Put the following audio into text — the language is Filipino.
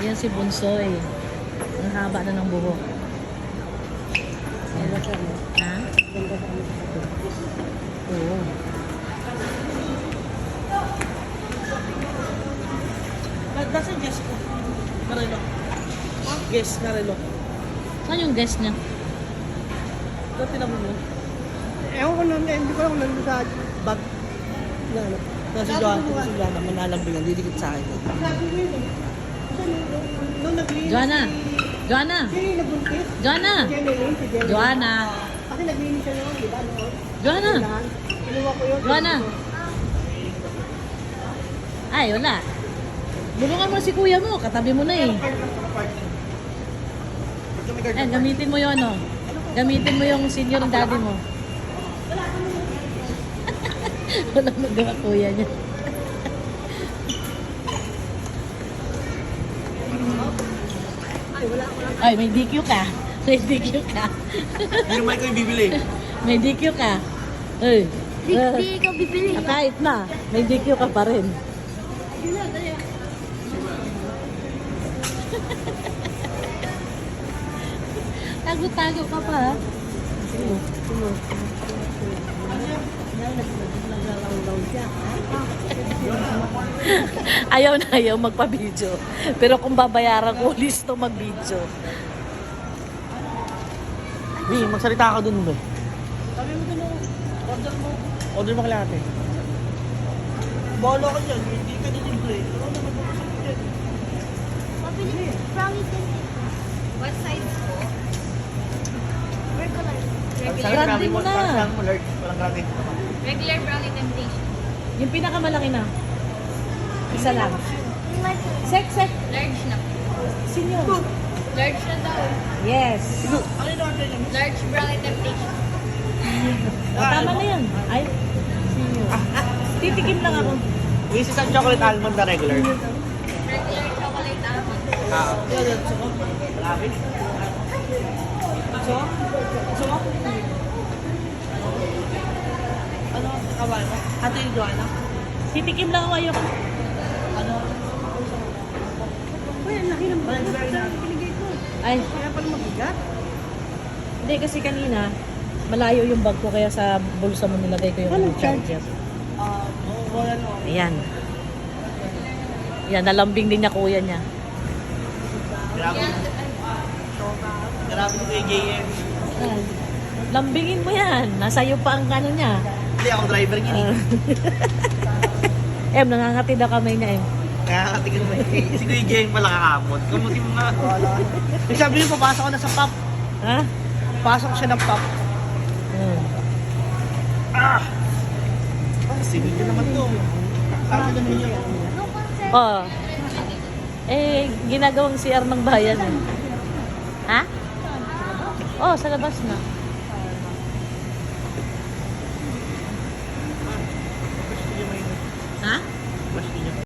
Yan si Bunsoy. Ang haba na ng buhok. Ganda siya, no? Ha? Ganda siya, no? Oo. Nasa guest ko. Marilo. Guest, Marilo. Saan yung guest niya? Ito, tinamo mo. Ewan ko nun, hindi ko lang nandun sa bag. Na, ano? Nasa Joanna, manalambingan, didikit sa akin. Sabi mo yun eh. Nung naglinis Joanna! Joanna! Sino yung nagbuntis? Joanna! Jemeline, si Jemeline. Joanna! Kasi naglinis siya noon, di ba? Noon. Joanna! Kinuha ko yun. Joanna! Ay, wala. Bulungan mo si kuya mo. Katabi mo na eh. Ay, gamitin mo yun, ano? Gamitin mo yung senior ng daddy mo. Walang magawa kuya niya. Ay, may DQ ka. May DQ ka. Hindi naman ko yung bibili. May DQ ka. Ay. Di ko bibili. Kahit na, may DQ ka pa rin. Tago-tago ka pa, ha? Ayaw na ayaw magpa-video. Pero kung babayaran ko, listo mag-video. Mi, magsalita ka dun ba? Sabi mo dun, order mo. Order mo kalahati. Bolo ka dyan, hindi ka dilibre. Ano naman mo sa dyan? Mabili. Brownie tin. What size po? Where color? Grande mo na. Mo, large. Walang grande. Regular brownie temptation. Yung pinakamalaki na. Isa lang. Sek. Large na. Senior. Large na daw. Yes. Ano yung order niya? Large brownie temptation. Tama na yan. Ay, senior. Titikim lang ako. Yung isang chocolate almond na regular. Regular chocolate almond. Yan, yan. Suko. Grabe. Suko? Suko? Ano? Kawan mo? Ate yung Joanna? Titikim lang ako. Ayoko. Ano? Uy, ang laki ng pinigay ko. Ay, Kaya pala mabigat. hindi kasi kanina, malayo yung bag ko kaya sa bulsa mo nilagay ko yung charger. Wala no. Ayan. Yan, nalambing din niya kuya niya. Grabe. Grabe ko yung JM. Ayan. Lambingin mo yan. Nasa iyo pa ang ano niya. Hindi ako driver niya eh. Nangangati na kamay niya Kaya katingin mo eh. Si Kuya JM pala kakapot. Kamuti mo nga. Wala. Yung sabi niyo, papasok ko na sa pop. Ha? Pasok siya ng pop. Ah! Sinin ko naman to. Sabi naman niya. No consent. Oh. Ginagawang CR ng bayan. Ha? Oh, sa labas na.